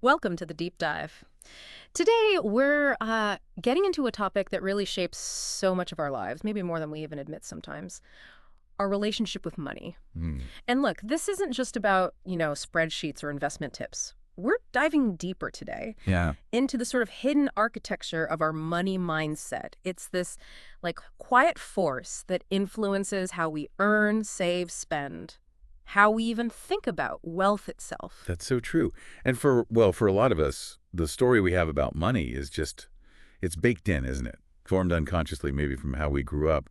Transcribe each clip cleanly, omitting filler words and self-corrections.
Welcome to the deep dive. Today, we're getting into a topic that really shapes so much of our lives, maybe more than we even admit sometimes, our relationship with money. Hmm. And look, this isn't just about, spreadsheets or investment tips. We're diving deeper today Yeah, into the sort of hidden architecture of our money mindset. It's this, quiet force that influences how we earn, save, spend, how we even think about wealth itself. that's so true. And for a lot of us, the story we have about money is just, it's baked in, isn't it? Formed unconsciously, maybe from how we grew up.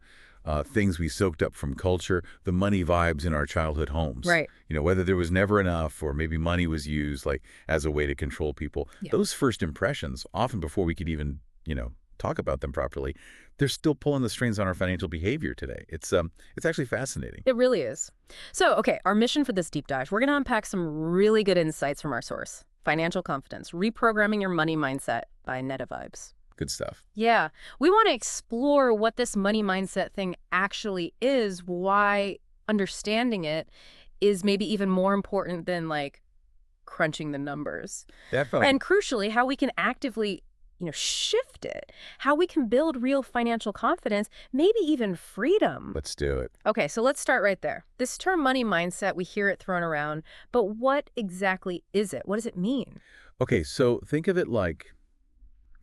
Things we soaked up from culture, the money vibes in our childhood homes. Right. Whether there was never enough or maybe money was used like as a way to control people. Yeah. Those first impressions, often before we could even, talk about them properly, they're still pulling the strings on our financial behavior today. It's actually fascinating. It really is. So, okay, our mission for this deep dive, we're going to unpack some really good insights from our source, Financial Confidence, Reprogramming Your Money Mindset by Vibes. Good stuff. Yeah, we want to explore what this money mindset thing actually is, why understanding it is maybe even more important than crunching the numbers. Definitely. And crucially, how we can actively, shift it, how we can build real financial confidence, maybe even freedom. Let's do it. Okay, so let's start right there. This term money mindset, we hear it thrown around, but what exactly is it? What does it mean? Okay, so think of it like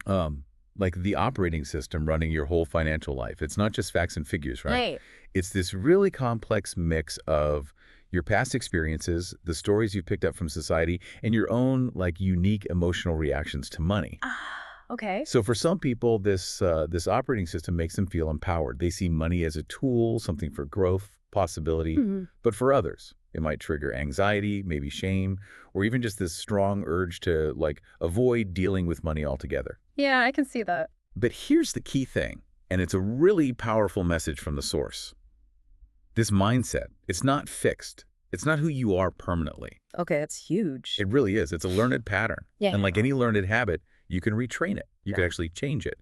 the operating system running your whole financial life. It's not just facts and figures, right? Right. It's this really complex mix of your past experiences, the stories you've picked up from society, and your own unique emotional reactions to money. Okay. So for some people, this operating system makes them feel empowered. They see money as a tool, something for growth, possibility. Mhm. But for others, it might trigger anxiety, maybe shame, or even just this strong urge to avoid dealing with money altogether. Yeah, I can see that. But here's the key thing, and it's a really powerful message from the source. This mindset, it's not fixed. It's not who you are permanently. Okay, that's huge. It really is. It's a learned pattern. Yeah. And like any learned habit, you can retrain it. You can actually change it.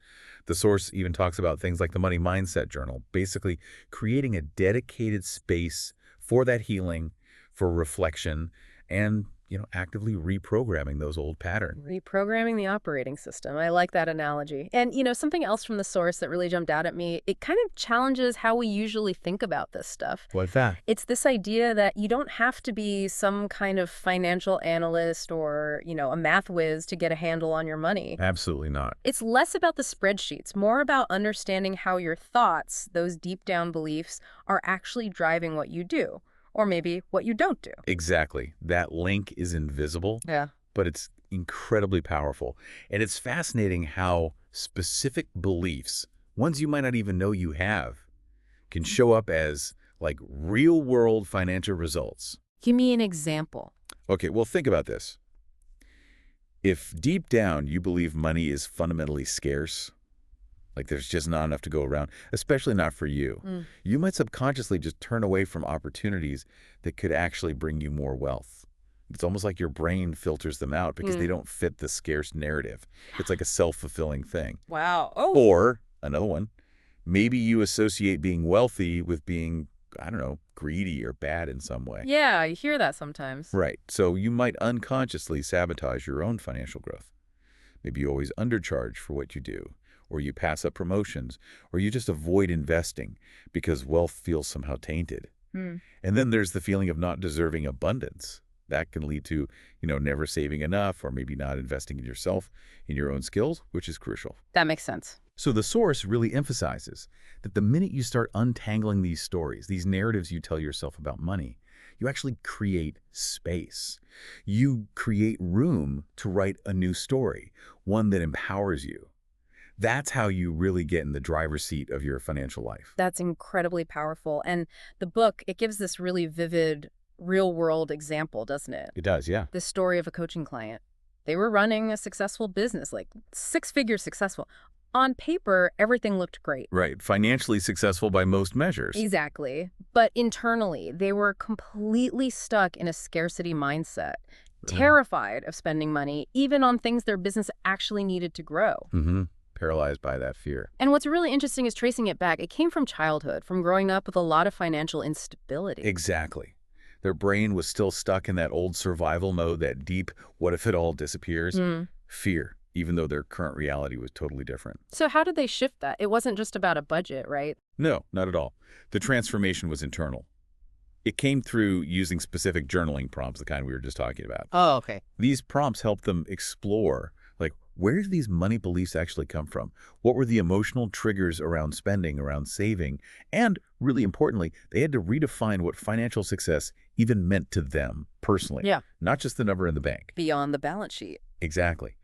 The source even talks about things like the Money Mindset Journal, basically creating a dedicated space for that healing, for reflection, and actively reprogramming those old patterns. Reprogramming the operating system. I like that analogy. And, something else from the source that really jumped out at me, it kind of challenges how we usually think about this stuff. What's that? It's this idea that you don't have to be some kind of financial analyst or, a math whiz to get a handle on your money. Absolutely not. It's less about the spreadsheets, more about understanding how your thoughts, those deep down beliefs, are actually driving what you do, or maybe what you don't do. Exactly. That link is invisible, Yeah. but it's incredibly powerful. And it's fascinating how specific beliefs, ones you might not even know you have, can show up as real-world financial results. Give me an example. Okay, well, think about this. If deep down you believe money is fundamentally scarce, like there's just not enough to go around, especially not for you, you might subconsciously just turn away from opportunities that could actually bring you more wealth. It's almost like your brain filters them out because they don't fit the scarce narrative. It's like a self-fulfilling thing. Wow. Oh. Or, another one, maybe you associate being wealthy with being, I don't know, greedy or bad in some way. Yeah, you hear that sometimes. Right. So you might unconsciously sabotage your own financial growth. Maybe you always undercharge for what you do, or you pass up promotions, or you just avoid investing because wealth feels somehow tainted. And then there's the feeling of not deserving abundance. That can lead to, never saving enough or maybe not investing in yourself, in your own skills, which is crucial. That makes sense. So the source really emphasizes that the minute you start untangling these stories, these narratives you tell yourself about money, you actually create space. You create room to write a new story, one that empowers you. That's how you really get in the driver's seat of your financial life. That's incredibly powerful. And the book, it gives this really vivid real-world example, doesn't it? It does, yeah. The story of a coaching client. They were running a successful business, like six-figure successful. On paper, everything looked great. Right. Financially successful by most measures. Exactly. But internally, they were completely stuck in a scarcity mindset, terrified of spending money, even on things their business actually needed to grow. Paralyzed by that fear. And what's really interesting is tracing it back. It came from childhood, from growing up with a lot of financial instability. Exactly. Their brain was still stuck in that old survival mode, that deep, what if it all disappears? Mm. Fear, even though their current reality was totally different. So how did they shift that? It wasn't just about a budget, right? No, not at all. The transformation was internal. It came through using specific journaling prompts, the kind we were just talking about. Oh, okay. These prompts helped them explore, like, where did these money beliefs actually come from? What were the emotional triggers around spending, around saving? And, really importantly, they had to redefine what financial success even meant to them personally, Yeah. not just the number in the bank. Beyond the balance sheet. Exactly.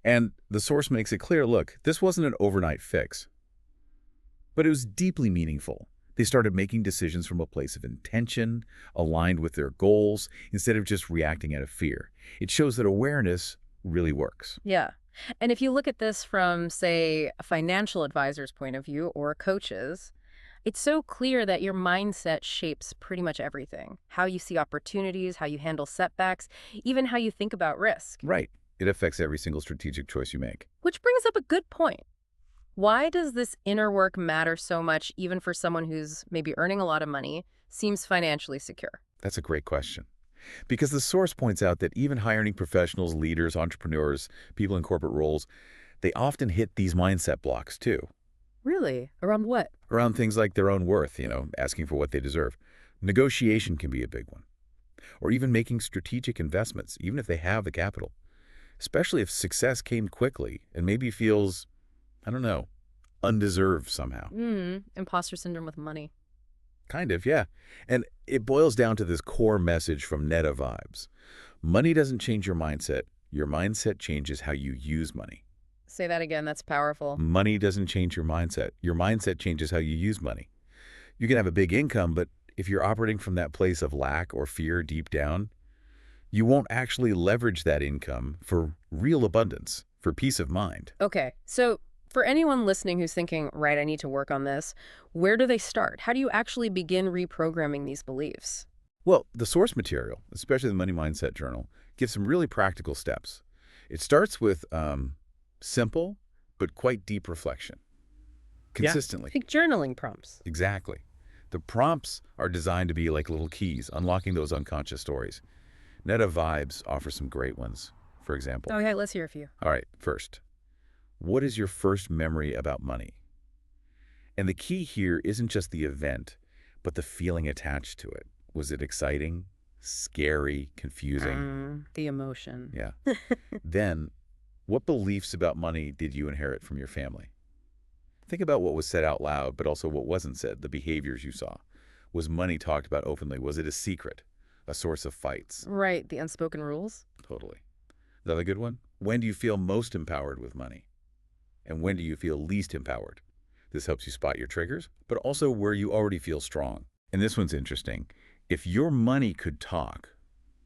And the source makes it clear, look, this wasn't an overnight fix, but it was deeply meaningful. They started making decisions from a place of intention, aligned with their goals, instead of just reacting out of fear. It shows that awareness really works. Yeah. And if you look at this from, say, a financial advisor's point of view or a coach's, it's so clear that your mindset shapes pretty much everything. How you see opportunities, how you handle setbacks, even how you think about risk. Right. It affects every single strategic choice you make. Which brings up a good point. Why does this inner work matter so much, even for someone who's maybe earning a lot of money, seems financially secure? That's a great question. Because the source points out that even high-earning professionals, leaders, entrepreneurs, people in corporate roles, they often hit these mindset blocks too. Really? Around what? Around things like their own worth, asking for what they deserve. Negotiation can be a big one. Or even making strategic investments, even if they have the capital. Especially if success came quickly and maybe feels, I don't know, undeserved somehow. Imposter syndrome with money. Kind of, yeah. And it boils down to this core message from Netta Vibes. Money doesn't change your mindset changes how you use money. Say that again, that's powerful. Money doesn't change your mindset changes how you use money. You can have a big income, but if you're operating from that place of lack or fear deep down, you won't actually leverage that income for real abundance, for peace of mind. Okay, so for anyone listening who's thinking, right, I need to work on this, where do they start? How do you actually begin reprogramming these beliefs? Well, the source material, especially the Money Mindset Journal, gives some really practical steps. It starts with simple but quite deep reflection. Consistently. Like journaling prompts. Exactly. The prompts are designed to be like little keys, unlocking those unconscious stories. Netta Vibes offers some great ones, for example. Okay, let's hear a few. All right, first, what is your first memory about money? And the key here isn't just the event, but the feeling attached to it. Was it exciting, scary, confusing? The emotion. Yeah. Then, what beliefs about money did you inherit from your family? Think about what was said out loud, but also what wasn't said, the behaviors you saw. Was money talked about openly? Was it a secret, a source of fights? Right, the unspoken rules. Totally. Another good one? When do you feel most empowered with money? And when do you feel least empowered? This helps you spot your triggers, but also where you already feel strong. And this one's interesting. If your money could talk,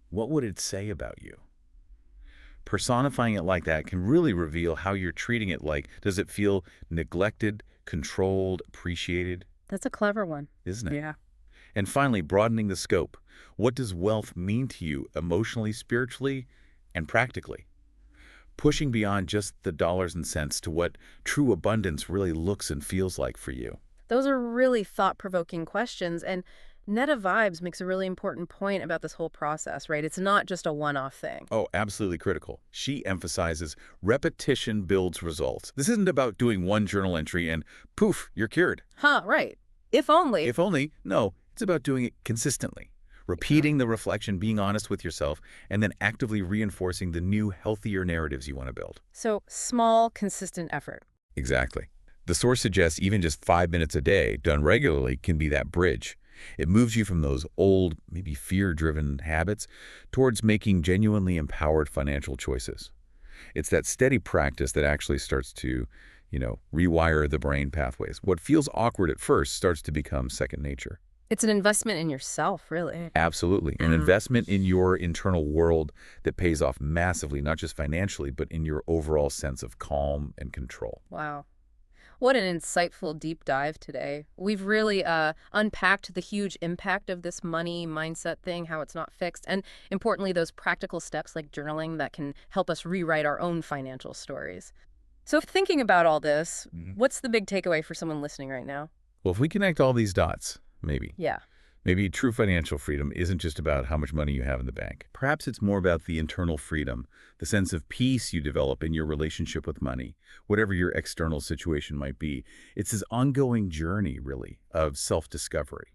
what would it say about you? Personifying it like that can really reveal how you're treating it. Like, does it feel neglected, controlled, appreciated? That's a clever one. Isn't it? Yeah. And finally, broadening the scope. What does wealth mean to you emotionally, spiritually, and practically? Pushing beyond just the dollars and cents to what true abundance really looks and feels like for you. Those are really thought-provoking questions, and Netta Vibes makes a really important point about this whole process, right? It's not just a one-off thing. Oh, absolutely critical. She emphasizes repetition builds results. This isn't about doing one journal entry and poof, you're cured. Right. If only. If only. No, it's about doing it consistently. Repeating the reflection, being honest with yourself, and then actively reinforcing the new, healthier narratives you want to build. So, small, consistent effort. Exactly. The source suggests even just 5 minutes a day, done regularly, can be that bridge. It moves you from those old, maybe fear-driven habits towards making genuinely empowered financial choices. It's that steady practice that actually starts to, rewire the brain pathways. What feels awkward at first starts to become second nature. It's an investment in yourself, really. Absolutely. An investment in your internal world that pays off massively, not just financially, but in your overall sense of calm and control. Wow. What an insightful deep dive today. We've really unpacked the huge impact of this money mindset thing, how it's not fixed, and importantly, those practical steps like journaling that can help us rewrite our own financial stories. So thinking about all this, what's the big takeaway for someone listening right now? Well, if we connect all these dots, maybe. Yeah. Maybe true financial freedom isn't just about how much money you have in the bank. Perhaps it's more about the internal freedom, the sense of peace you develop in your relationship with money, whatever your external situation might be. It's this ongoing journey, really, of self-discovery.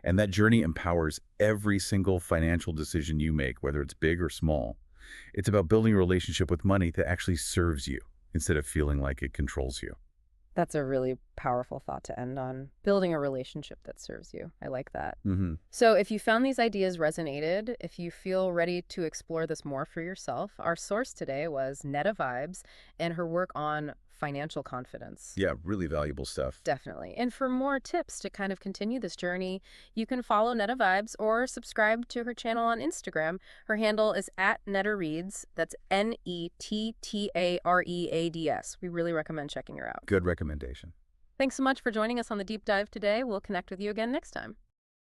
And that journey empowers every single financial decision you make, whether it's big or small. It's about building a relationship with money that actually serves you instead of feeling like it controls you. That's a really powerful thought to end on. Building a relationship that serves you. I like that. Hmm. So if you found these ideas resonated, if you feel ready to explore this more for yourself, our source today was Netta Vibes and her work on financial confidence. Yeah, really valuable stuff. Definitely. And for more tips to kind of continue this journey, you can follow Netta Vibes or subscribe to her channel on Instagram. Her handle is at Netta Reads. That's Nettareads. We really recommend checking her out. Good recommendation. Thanks so much for joining us on the deep dive today. We'll connect with you again next time.